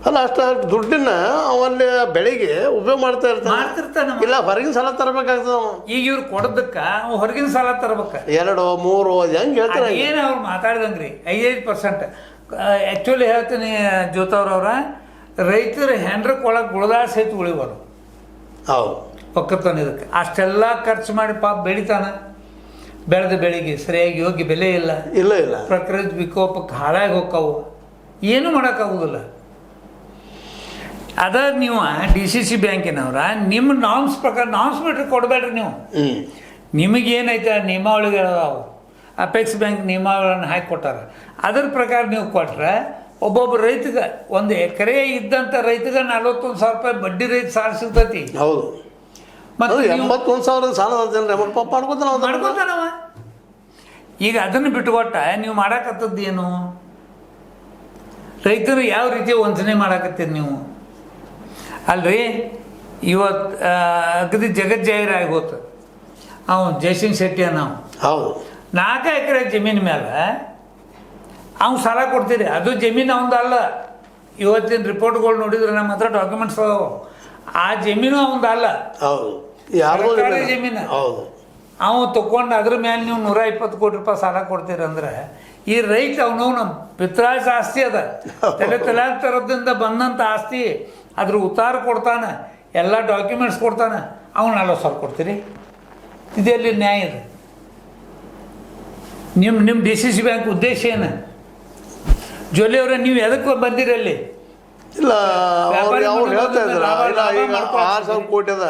ಅಲ್ಲ ಅಷ್ಟ ದುಡ್ಡನ್ನ ಅವಲ್ಲಿ ಬೆಳಿಗ್ಗೆ ಉಪಯೋಗ ಮಾಡ್ತಿರ್ತಾನೆ. ಇಲ್ಲ ಹೊರಗಿನ ಸಾಲ ತರಬೇಕಾಗ್ತದ. ಈಗ ಇವ್ರು ಕೊಡೋದಕ್ಕ ಹೊರಗಿನ ಸಾಲ ತರಬೇಕ 2 3 ಹೆಂಗೆ ಹೇಳ್ತಾರೆ. ಏನು ಅವ್ರು ಮಾತಾಡಿದಂಗ್ರಿ 5% ಆ್ಯಕ್ಚುಲಿ ಹೇಳ್ತೀನಿ ಜ್ಯೋತವ್ರವ್ರ, ರೈತರ ಹೆಂಡ್ರಕ್ಕೆ ಒಳಗೆ ಗುಳದಾಳ ಸಹಿತ ಉಳಿಬಾರ್ದು. ಹೌದು, ಒಕ್ಕತ್ತಾನೆ ಇದಕ್ಕೆ ಅಷ್ಟೆಲ್ಲ ಖರ್ಚು ಮಾಡಿ ಪಾಪ ಬೆಳಿತಾನೆ. ಬೆಳೆದ ಬೆಳಿಗ್ಗೆ ಸರಿಯಾಗಿ ಯೋಗ್ಯ ಬೆಲೆ ಇಲ್ಲ. ಪ್ರಕೃತಿ ವಿಕೋಪಕ್ಕೆ ಹಾಳಾಗಿ ಹೋಗ್ತಾವು, ಏನೂ ಮಾಡೋಕ್ಕಾಗೋದಿಲ್ಲ. ಅದ ನೀವು DCC ಬ್ಯಾಂಕಿನವ್ರ ನಿಮ್ಮ ನಾರ್ಮ್ಸ್ ಪ್ರಕಾರ ನಾರ್ಮ್ಸ್ ಬಿಟ್ಟರೆ ಕೊಡಬೇಡ್ರಿ. ನೀವು ನಿಮಗೇನೈತೆ ನಿಯಮಾವಳಿಗಳದಾವು, ಅಪೆಕ್ಸ್ ಬ್ಯಾಂಕ್ ನಿಯಮಾವಳಿಗಳನ್ನು ಹಾಕಿ ಕೊಟ್ಟಾರ. ಅದ್ರ ಪ್ರಕಾರ ನೀವು ಕೊಟ್ರೆ ಒಬ್ಬೊಬ್ಬ ರೈತಗೆ 1 ಎಕರೆ ಇದ್ದಂಥ ರೈತಗೆ 41,000 ರೂಪಾಯಿ ಬಡ್ಡಿ ರೈತ ಸಾಲ ಸಿಗ್ತೈತಿ. ಹೌದು, ಮತ್ತು 81,000 ಸಾಲ ಮಾಡ್ಕೊತಾನವ. ಈಗ ಅದನ್ನು ಬಿಟ್ಟುಕೊಟ್ಟ ನೀವು ಮಾಡಾಕತ್ತದ್ದು ಏನು? ರೈತರು ಯಾವ ರೀತಿ ವಂಚನೆ ಮಾಡಾಕತ್ತೀರಿ ನೀವು? ಅಲ್ರಿ, ಇವತ್ತು ಅಗದಿ ಜಗಜ್ಜಾಹಿರಾಗಿ ಹೋತು ಅವನು ಜಯಸಿಂಗ್ ಶೆಟ್ಟಿ ನಾವು. ಹೌದು, 4 ಎಕರೆ ಜಮೀನು ಮೇಲೆ ಅವ್ನು ಸಾಲ ಕೊಡ್ತೀರಿ. ಅದು ಜಮೀನು ಅವಂದು ಅಲ್ಲ. ಇವತ್ತಿನ ರಿಪೋರ್ಟ್ಗಳು ನೋಡಿದ್ರೆ ನಮ್ಮ ಹತ್ರ ಡಾಕ್ಯುಮೆಂಟ್ಸ್ ಅದಾವು. ಆ ಜಮೀನು ಅವಂದು ಅಲ್ಲ, ಸರ್ಕಾರಿ ಜಮೀನು. ಅವನು ತಗೊಂಡು ಅದ್ರ ಮೇಲೆ ನೀವು 120 ಕೋಟಿ ರೂಪಾಯಿ ಸಾಲ ಕೊಡ್ತೀರಂದ್ರೆ ಈ ರೈತ ಅವನವನ ಪಿತ್ರಾಜ ಆಸ್ತಿ ಅದ, ತಲಾಂತರದಿಂದ ಬಂದಂಥ ಆಸ್ತಿ, ಅದ್ರ ಉತ್ತಾರ ಕೊಡ್ತಾನೆ, ಎಲ್ಲ ಡಾಕ್ಯುಮೆಂಟ್ಸ್ ಕೊಡ್ತಾನೆ. ಅವ್ನು 40,000 ಕೊಡ್ತೀರಿ? ಇದೆಲ್ಲಿ ನ್ಯಾಯ ಇದೆ? ನಿಮ್ಮ DCC ಬ್ಯಾಂಕ್ ಉದ್ದೇಶ ಏನು? ಜೊಲ್ಲೆಯವರೇ, ನೀವು ಎದಕ್ಕೆ ಬಂದಿರಿ ಅಲ್ಲಿ? ಇಲ್ಲ, ಅವ್ರು ಹೇಳ್ತಾ ಇದ್ದಾರೆ, ಇಲ್ಲ ಈಗ 6,000 ಕೋಟಿ ಅದ,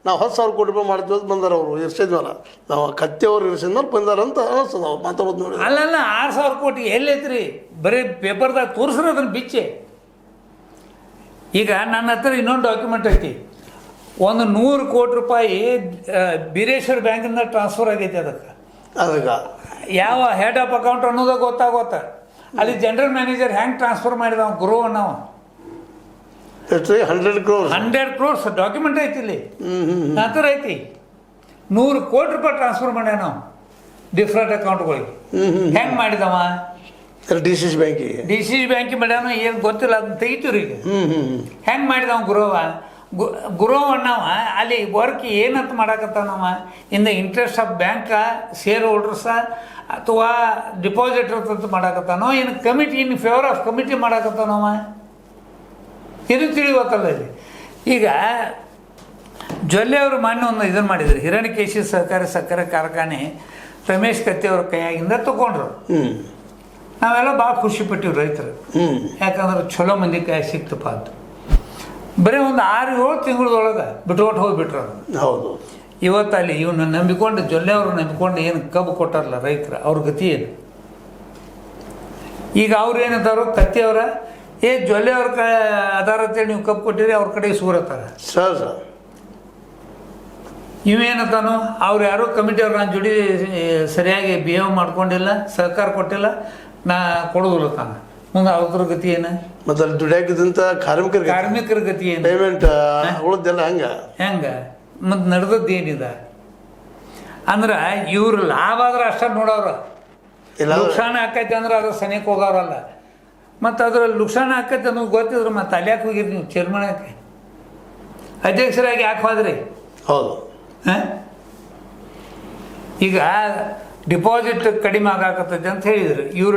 ನಾವು 10,000 ಕೋಟಿ ರೂಪಾಯಿ ಮಾಡ್ತೀವಿ ಅಂತ ಬಂದಾರ. ಅವರು ಇರ್ಸಿದ್ವಲ್ಲ, ನಾವು ಕತ್ತೆಯವ್ರು ಇರ್ಸಿದ್ಮೇಲೆ ಬಂದಾರಂತ ಅನಿಸ್ತದ ಅವ್ರು ಮಾತಾಡೋದು ನೋಡಿ. ಅಲ್ಲ 6,000 ಕೋಟಿ ಎಲ್ಲೈತ್ರಿ? ಬರೀ ಪೇಪರ್ದಾಗ ತೋರಿಸ್ರಿ ಅದನ್ನು ಬಿಚ್ಚೆ. ಈಗ ನನ್ನ ಹತ್ರ ಇನ್ನೊಂದು ಡಾಕ್ಯುಮೆಂಟ್ ಐತಿ. 100 ಕೋಟಿ ರೂಪಾಯಿ ಬೀರೇಶ್ವರ ಬ್ಯಾಂಕಿಂದ ಟ್ರಾನ್ಸ್ಫರ್ ಆಗೈತಿ. ಅದಕ್ಕೆ ಯಾವ ಹೆಡ್ ಆಫ್ ಅಕೌಂಟ್ ಅನ್ನೋದು ಗೊತ್ತಾಗೋತ್ತ. ಅಲ್ಲಿ ಜನರಲ್ ಮ್ಯಾನೇಜರ್ ಹೆಂಗೆ ಟ್ರಾನ್ಸ್ಫರ್ ಮಾಡಿದ ಗುರು ಅನ್ನವ 100 crores ಡಾಕ್ಯುಮೆಂಟ್ ಐತಿ. ಇಲ್ಲಿ ನಂತರ ಐತಿ 100 ಕೋಟಿ ರೂಪಾಯಿ ಟ್ರಾನ್ಸ್ಫರ್ ಮಾಡ್ಯಾವ ನಾವು ಡಿಫ್ರೆಂಟ್ ಅಕೌಂಟ್ಗಳಿಗೆ. ಹೆಂಗೆ ಮಾಡಿದವ? DCC ಬ್ಯಾಂಕಿಗೆ ಮಾಡ್ಯಾನ, ಏನು ಗೊತ್ತಿಲ್ಲ, ಅದನ್ನ ತೆಗಿತೀವ್ರಿ. ಈಗ ಹೆಂಗೆ ಮಾಡಿದವ ಗುರುವಣ್ಣವ ಅಲ್ಲಿ ವರ್ಕ್ ಏನಂತ ಮಾಡಾಕತ್ತಾನವ? In the interest of bank, share holders ಅಥವಾ ಡಿಪಾಸಿಟರ್ಸ್ ಅಂತ ಮಾಡಾಕತ್ತಾನೋ, ಏನು committee in favour of committee ಮಾಡಾಕತ್ತಾನವ? ಇದು ತಿಳಿವತ್ತಲ್ಲ ಇಲ್ಲಿ. ಈಗ ಜೊಲ್ಲೆಯವರು ಮಾನ್ಯ ಒಂದು ಇದನ್ನು ಮಾಡಿದ್ರು, ಹಿರಣ್ಯಕೇಶಿ ಸಹಕಾರಿ ಸಕ್ಕರೆ ಕಾರ್ಖಾನೆ ರಮೇಶ್ ಕತ್ತೆಯವ್ರ ಕೈಯಾಗಿಂದ ತಗೊಂಡ್ರು. ನಾವೆಲ್ಲ ಭಾಳ ಖುಷಿ ಪಟ್ಟಿವಿ ರೈತರು, ಯಾಕಂದ್ರೆ ಚಲೋ ಮಂದಿ ಕೈ ಸಿಕ್ತಪ್ಪ ಅಂತ. ಬರೀ ಒಂದು 6-7 ತಿಂಗಳದೊಳಗೆ ಬಿಟ್ಕೊಟ್ಟು ಹೋಗಿಬಿಟ್ರು. ಹೌದು, ಇವತ್ತು ಅಲ್ಲಿ ಇವನ್ನ ನಂಬಿಕೊಂಡು, ಜೊಲ್ಲೆಯವರು ನಂಬಿಕೊಂಡು ಏನು ಕಬ್ಬು ಕೊಟ್ಟಾರಲ್ಲ ರೈತರು, ಅವ್ರ ಗತಿ ಏನು? ಈಗ ಅವ್ರು ಏನಂತಾರೋ, ಕತ್ತೆಯವರ ಜೊಲ್ಲೆಯವ್ರ ಅದಾರ ಅಂತೇಳಿ ನೀವು ಕಬ್ಬು ಕೊಟ್ಟಿರಿ, ಅವ್ರ ಕಡೆ ಸೂರತ್ತಾರ ಸರ್. ಇವೇನಂತಾನು, ಅವ್ರು ಯಾರೋ ಕಮಿಟಿಯವ್ರು ನಾನು ಜೋಡಿ ಸರಿಯಾಗಿ ಬಿಹೇವ್ ಮಾಡ್ಕೊಂಡಿಲ್ಲ, ಸಹಕಾರ ಕೊಟ್ಟಿಲ್ಲ, ನಾ ಕೊಡೋದಿಲ್ಲ ತಾನ. ಮುಂದೆ ಅವ್ರ ಗತಿ ಏನು? ಮತ್ತೆ ಅಲ್ಲಿ ದುಡಿಯಾಕಿದಂಥ ಕಾರ್ಮಿಕರ ಗತಿ ಏನು? ಪೇಮೆಂಟ್ ಉಳಿದೆಲ್ಲ ಹೆಂಗೆ ಮತ್ತು ನಡೆದದ್ದು ಏನಿದೆ ಅಂದ್ರೆ, ಇವ್ರು ಲಾಭ ಆದ್ರೆ ಅಷ್ಟ ನೋಡೋರು, ನುಕ್ಸಾನ ಆಕೈತೆ ಅಂದ್ರೆ ಅದ್ರ ಸನಿಯಕ್ಕೆ ಹೋಗೋರಲ್ಲ. ಮತ್ತು ಅದ್ರಲ್ಲಿ ನುಕ್ಸಾನ ಆಕೈತೆ ಅನ್ನೋದು ಗೊತ್ತಿದ್ರು ಮತ್ತೆ ಅಲ್ಲಿ ಯಾಕೆ ಹೋಗಿರಿ ನೀವು? ಚೇರ್ಮನ್ ಯಾಕೆ ಅಧ್ಯಕ್ಷರಾಗಿ ಯಾಕೆ ಹೋದ್ರಿ? ಹೌದು. ಈಗ ಡಿಪಾಸಿಟ್ ಕಡಿಮೆ ಆಗಾಕತ್ತೈತೆ ಅಂತ ಹೇಳಿದ್ರು ಇವರು.